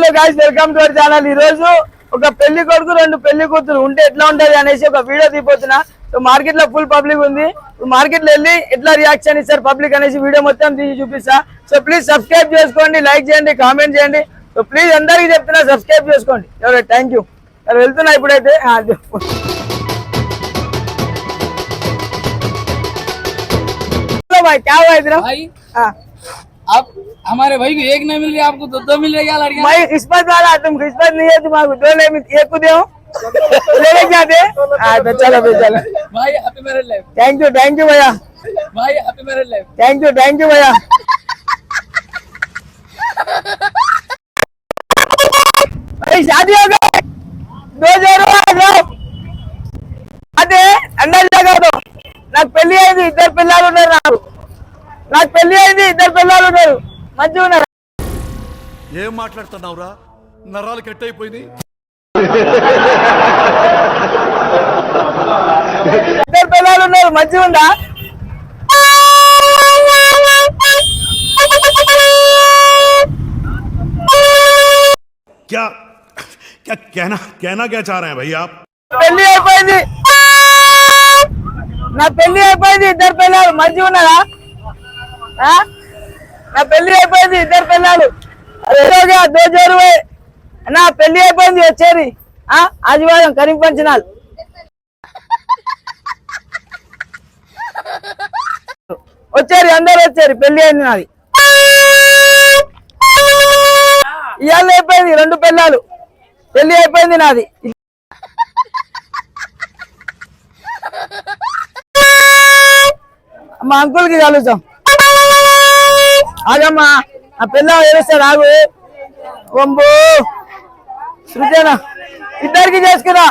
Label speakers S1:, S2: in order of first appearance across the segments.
S1: Hello guys, welcome to our channel. ఈ రోజు ఒక పెళ్లి కొడుకు రెండు పెళ్లి కూతురు ఉంటే ఎట్లా ఉంటది అనేసి ఒక వీడియో తీపోతున్నా. సో మార్కెట్ లో ఫుల్ పబ్లిక్ ఉంది. మార్కెట్ లో వెళ్ళి ఎట్లా రియాక్షన్ ఇస్తారు పబ్లిక్ అనేసి వీడియో మొత్తం తీసి చూపిస్తా. సో ప్లీజ్ సబ్స్క్రైబ్ చేసుకోండి, లైక్ చేయండి, కామెంట్ చేయండి. సో ప్లీజ్ అందరికి చెప్తున్నా సబ్స్క్రైబ్ చేసుకోండి. Thank you. వెళ్తున్నా ఇప్పుడైతే. क्या हुआ इधर
S2: भाई? आप हमारे भाई को एक नहीं मिल रही, आपको दो मिल रही है लड़कियां।
S1: भाई किस्मत वाला तुम, किस्मत नहीं है तुम्हारे दो नहीं मिलती, एक को दे ले जाते। चलो चलो
S2: भाई happy marriage life.
S1: Thank you भैया।
S2: भाई happy marriage life.
S1: Thank you भैया। भाई शादी हो गई, 2000 అదే అందాజ కాదు. నాకు పెళ్లి అయింది, ఇద్దరు పిల్లలు ఉన్నారు. నాకు పెళ్లి అయింది, ఇద్దరు పిల్లలు ఉన్నారు. మంచిగా ఉన్నారు.
S3: ఏం మాట్లాడుతున్నావురా? నరాలు కట్ అయిపోయింది.
S1: ఇద్దరు పిల్లలు ఉన్నారు. మంచిగా ఉందా?
S3: क्या क्या कहना क्या चाह रहे हैं भाई आप?
S1: పెళ్లి అయిపోయింది, నా పెళ్లి అయిపోయింది, ఇద్దరు పిల్లలు. మంచిగా ఉన్నారా? నా పెళ్లి అయిపోయింది, ఇద్దరు పిల్లలు. నా పెళ్లి అయిపోయింది, వచ్చేది ఆదివారం కరీం పంచనాల్. వచ్చారు, అందరు వచ్చారు. పెళ్లి అయింది నాది. ఇవాళ అయిపోయింది, రెండు పిల్లలు. పెళ్లి అయిపోయింది నాది. మా అంకుల్ కి కలుద్దాం. ఆగమ్మా, ఆ పిల్ల ఏడుస్తాడు. ఆగు. వంబు సృజన ఇద్దరికి చేసుకున్నా.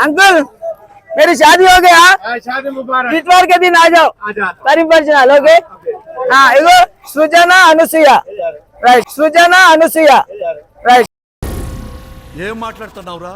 S1: अंकल मेरी शादी हो गया,
S4: शादी मुबारक।
S1: इतवार के दिन आ जाओ करीम पंचनाल. ओके हाँ, एगो सृजना अनुसुया. राइट, सृजना अनुसुया. राइट.
S3: ఏం మాట్లాడుతున్నావురా?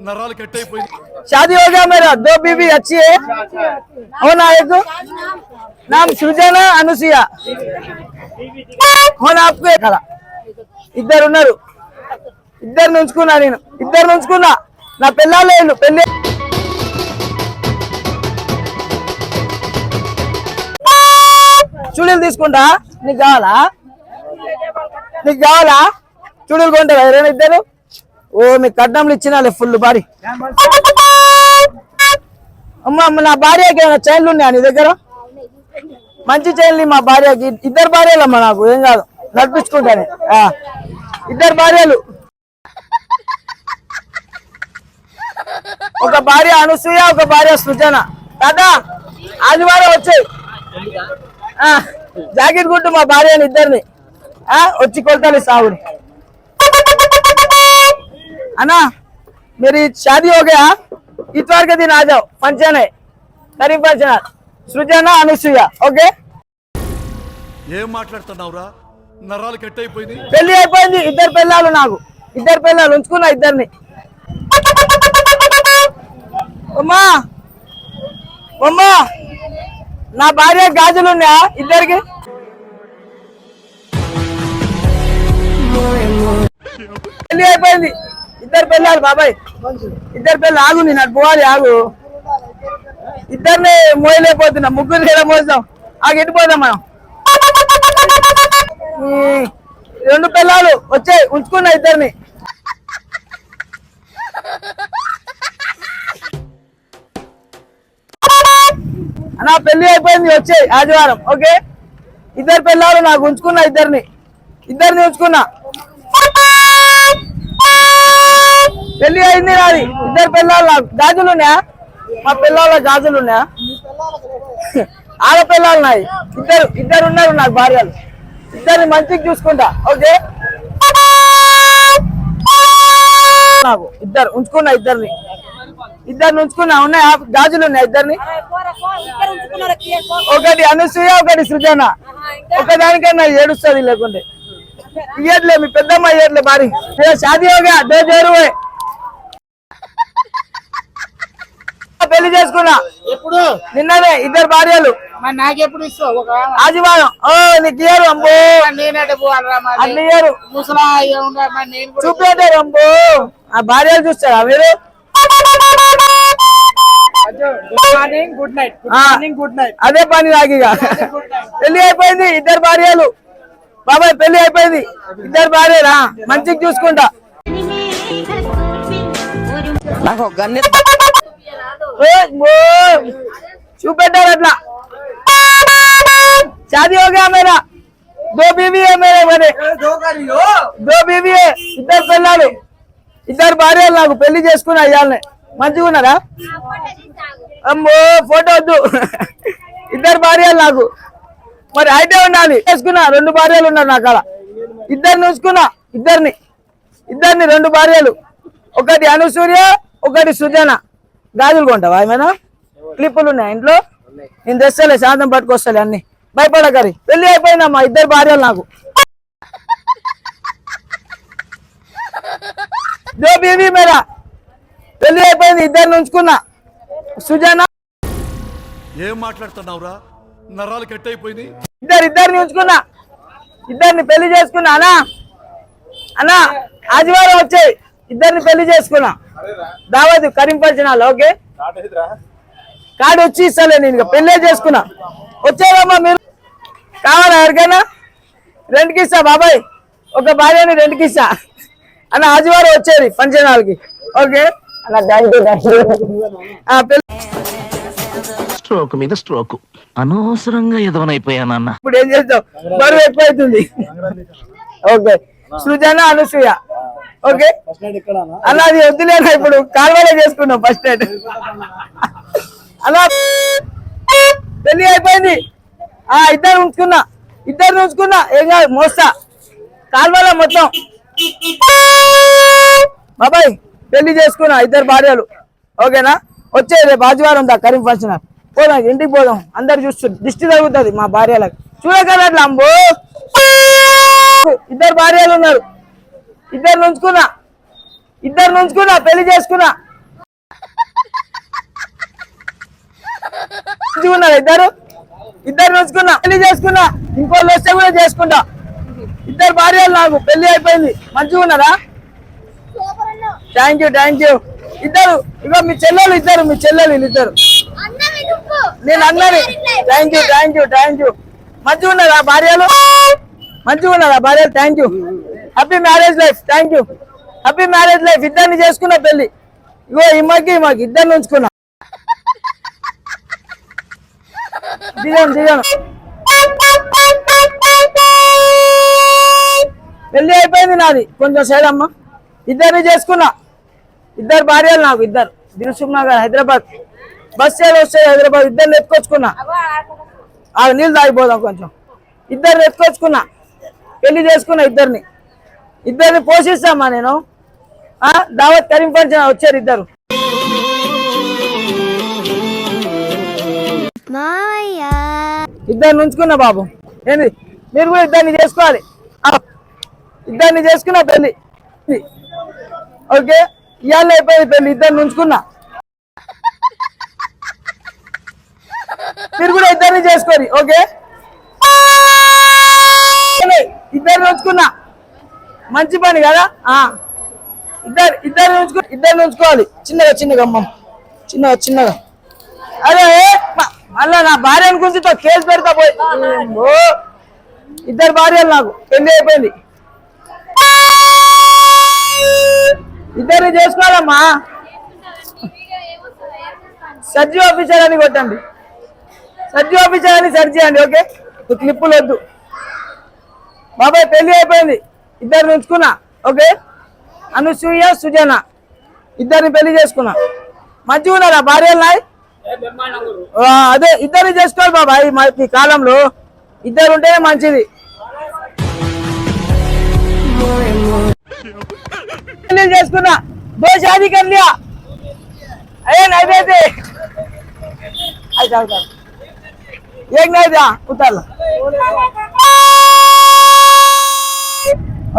S3: నరాలు కట్ అయిపోయింది.
S1: शादी हो गया मेरा, दो बीवी अच्छी है. होना एक नाम सृजना अनुसुया. होना आपको खड़ा. ఇద్దరు ఉన్నారు. ఇద్దరు నుంచుకున్నా, నేను ఇద్దరు నుంచుకున్నా. నా పిల్లలు లేను. పెళ్లి చూడీలు తీసుకుంటా. నీకు కావాలా? నీకు కావాలా? చూడీలు కొంటారా ఎవరైనా ఇద్దరు? ఓ మీకు కట్నంలు ఇచ్చినా ఫుల్ బాడీ. అమ్మ నా భార్యకి ఏమైనా చైన్లు ఉన్నాయా నీ దగ్గర? మంచి చైన్లు మా భార్యకి. ఇద్దరు భార్యలమ్మా, నాకు ఏం కాదు, నడిపించుకుంటాను. ఇద్దరు భార్యలు, ఒక భార్య అనుసూయ, ఒక భార్య సృజన. దాదా ఆదివారం వచ్చాయి. జాకెట్ గుట్టు మా భార్యని ఇద్దరిని వచ్చి కొడతాను సాగుని. అన్నా मेरी शादी हो गया, इतवार के दिन आ जाओ. फंक्शन है करीम पंचनाल, सृजना अनुसुया. ओके
S3: ఏం మాట్లాడుతున్నావురా? నరాలు కట్ అయిపోయింది.
S1: పెళ్లి అయిపోయింది, ఇద్దరు పిల్లలు. నాకు ఇద్దరు పిల్లలు, ఉంచుకున్నా ఇద్దరిని. అమ్మా అమ్మా నా భార్య గాజులు ఉన్నాయా ఇద్దరికి? పెళ్లి అయిపోయింది, ఇద్దరు పిల్లలు. బాబాయ్ ఇద్దరు పిల్లలు. ఆగు, నేను అటు పోవాలి. ఆగు, ఇద్దరిని మోయలేకపోతున్నా. ముగ్గురు ఎలా మోస్తాం? ఆగు, ఎట్టిపోదాం మనం. రెండు పిల్లలు వచ్చాయి, ఉంచుకున్నా ఇద్దరిని. నా పెళ్లి అయిపోయింది, వచ్చాయి ఆదివారం. ఓకే ఇద్దరు పిల్లలు నాకు, ఉంచుకున్నా ఇద్దరిని ఉంచుకున్నా. పెళ్లి అయింది నాది, ఇద్దరు పిల్లలు నాకు. గాజులు ఉన్నాయా? మా పిల్లల గాజులు ఉన్నాయా? ఆడపిల్లలు నాయి. ఇద్దరు ఉన్నారు నాకు భార్యలు. ఇద్దరిని మంచిగా చూసుకుంటా. ఓకే నాకు ఇద్దరు ఉంచుకున్నా, ఇద్దరిని ఉంచుకున్నా. ఉన్నాయా గాజులు? ఉన్నాయి ఇద్దరిని. ఒకటి అనసూయ, ఒకటి సృజన. ఒకదానికన్నా ఏడుస్తుంది లేకుంటే. ఇయ్యట్లే, మీ పెద్దమ్మ ఇయ్యట్లే భారీ. షాదీ हो गया, दो जोर हुए. పెళ్లి చేసుకున్నా.
S4: ఎప్పుడు?
S1: నిన్ననే. ఇద్దరు భార్యలు.
S2: మరి నాకెప్పుడు ఇస్తావు ఒక
S1: ఆదివారం ఓ నీకు ఇయ్యరు అమ్మో
S2: నేనటే పోవాలరా మరి
S1: అట్లా ఇయ్యరు
S2: ముసలా మరి నేను కూడా
S1: చూపేటారు అమ్మో ఆ భార్యలు చూస్తారా మీరు
S2: good morning good night good morning good night
S1: అదే పని నాకు ఇక పెళ్లి అయిపోయింది ఇద్దరు భార్యలు బాబాయ్ పెళ్లి అయిపోయింది ఇద్దరు భార్యలా మంచిగా చూసుకుంటా
S4: నాకు ఒక గన్ను
S1: చూపెట్టారు అట్లా शादी हो गया मेरा 2 बीवी है मेरे बने 2 बीवी है ఇద్దరు పిల్లలు ఇద్దరు భార్యలు నాకు పెళ్లి చేసుకున్నా ఇయాలనే మంచిగా ఉన్నారా అమ్మో ఫోటో వద్దు ఇద్దరు భార్యలు నాకు మరి అయితే ఉండాలి చేసుకున్నా 2 భార్యలు ఉన్నారు నాకు అలా ఇద్దరిని ఉంచుకున్నా ఇద్దరిని 2 భార్యలు ఒకటి అనుసూర్య ఒకటి సుజన గాజులు కొంటావా ఏమైనా క్లిప్పులు ఉన్నాయి ఇంట్లో నేను తెస్తలే శాంతం పట్టుకొస్తలే అన్ని భయపడకరి పెళ్లి అయిపోయిందమ్మా ఇద్దరు భార్యలు నాకు దో బీవీ మేరా పెళ్లి అయిపోయింది ఇద్దరిని ఉంచుకున్నా సుజన
S3: ఏం మాట్లాడుతున్నావురా నరాలు కట్ అయిపోయినాయి
S1: ఇద్దరిని ఉంచుకున్నా ఇద్దరిని పెళ్లి చేసుకున్నా అన్నా ఆదివారం వచ్చాయి ఇద్దరిని పెళ్లి చేసుకున్నా దావత్ కరీంపల్చినాలు ఓకే కార్డు వచ్చి ఇస్తలే నేను ఇక పెళ్ళే చేసుకున్నా వచ్చారమ్మా మీరు కావాలా ఎవరికైనా రెంట్కి ఇస్తా బాబాయ్ ఒక భార్యని రెంట్కి ఇస్తా అన్న ఆదివారం వచ్చేది ఫంక్షన్ హాల్కి ఓకే అలా
S5: స్ట్రోక్ మీద స్ట్రోక్ అనవసరంగా ఎదవనైపోయానన్న
S1: ఇప్పుడు ఏం చేస్తావు బరువు ఎక్కువైతుంది ఓకే సృజన అనసూయ ఓకే అలా అది వద్దులేనా ఇప్పుడు కాల్వలే చేసుకున్నాం ఫస్ట్ ఎయిడ్ అలా పెళ్లి అయిపోయింది ఇద్దరు ఉంచుకున్నా ఏం కాదు మోస్తా కాల్వలో మొత్తం బాబాయ్ పెళ్లి చేసుకున్నా ఇద్దరు భార్యలు ఓకేనా వచ్చే రేపు ఆదివారం దా కరీం ఫంక్షన్ పోదాం ఇంటికి పోదాం అందరు చూస్తారు దిష్టి తగ్గుతుంది మా భార్యలకు చూడగల అట్లా అమ్మో ఇద్దరు భార్యలు ఉన్నారు ఇద్దరు ఉంచుకున్నా పెళ్లి చేసుకున్నా ఉన్నారు ఇద్దరు ఉంచుకున్నా పెళ్లి చేసుకున్నా ఇంకోళ్ళు వస్తే కూడా చేసుకుంటా ఇద్దరు భార్యలు నాకు పెళ్లి అయిపోయింది మంచిగా ఉన్నారా థ్యాంక్ యూ ఇద్దరు ఇక మీ చెల్లెలు ఇద్దరు వీళ్ళిద్దరు నేను అన్నది థ్యాంక్ యూ మంచిగా ఉన్నారా భార్యలు thank you happy marriage life thank you happy marriage life ఇద్దరిని చేసుకున్నా పెళ్లి ఇగో ఈమెకి ఇద్దరిని ఉంచుకున్నా దిగాను పెళ్లి అయిపోయింది నాది కొంచెం సైడ్ అమ్మ ఇద్దరిని చేసుకున్నా ఇద్దరు భార్యలు నాకు ఇద్దరు దిల్సుఖ్ నగర్ హైదరాబాద్ బస్ సేవలు వస్తాయి హైదరాబాద్ ఇద్దరిని ఎత్తుకొచ్చుకున్నా నీళ్ళు తాగిపోదాం కొంచెం ఇద్దరిని ఎత్తుకొచ్చుకున్నా పెళ్లి చేసుకున్నా ఇద్దరిని పోషిస్తామా నేను దావత్ కరీం ఫంక్షన్ వచ్చారు ఇద్దరు ఇద్దరిని ఉంచుకున్నా బాబు ఏంది మీరు కూడా ఇద్దరిని చేసుకోవాలి ఇద్దరిని చేసుకున్నా పెళ్లి ఓకే ఇవాళ అయిపోయింది పెళ్లి ఇద్దరిని ఉంచుకున్నా మీరు కూడా ఇద్దరిని చేసుకోవాలి ఓకే ఇద్దరిని ఉంచుకున్నా మంచి పని కదా ఇద్దరిని ఉంచుకోవాలి చిన్నగా అమ్మమ్మ చిన్నగా అరే మళ్ళా నా భార్యను గురించి కేసు పెడతా పోయి ఇద్దరు భార్యలు నాకు పెళ్లి అయిపోయింది ఇద్దరిని చేసుకోవాలమ్మా సర్జీ ఆఫీసర్ అని కొట్టండి సర్జీ ఆఫీసర్ అని సెర్చ్ చేయండి ఓకే క్లిప్పులు వద్దు బాబాయ్ పెళ్లి అయిపోయింది ఇద్దరిని ఉంచుకున్నా ఓకే అనుసూయ సుజన ఇద్దరిని పెళ్లి చేసుకున్నా మంచిగా ఉన్నారా భార్యలు నాయ్ అదే ఇద్దరిని చేసుకోవాలి బాబాయ్ ఈ కాలంలో ఇద్దరు ఉంటేనే మంచిది పెళ్లి చేసుకున్నా దో షాదీ కర్ లియా అయ్యే నైవేద్య एक नहीं दिया उतार लो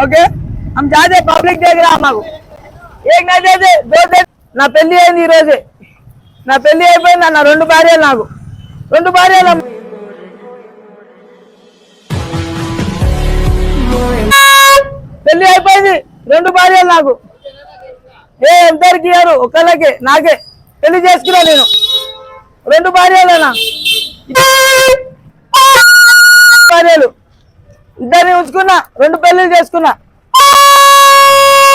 S1: ओके हम जाते पब्लिक देख रहा हमारे एक नहीं दे दे 2 दे ना పెళ్లి అయింది ఈ రోజే నా పెళ్లి అయిపోయింది అన్న 2 భార్యలు నాకు 2 భార్యలు అయిపోయింది 2 భార్యలు నాకు ఎందరికి ఇయ్యారు ఒకళ్ళకి నాకే పెళ్లి చేసుకున్నా నేను 2 భార్యలేనా భార్యలు 2 ఉంచుకున్నా 2 పెళ్లిళ్ళు చేసుకున్నా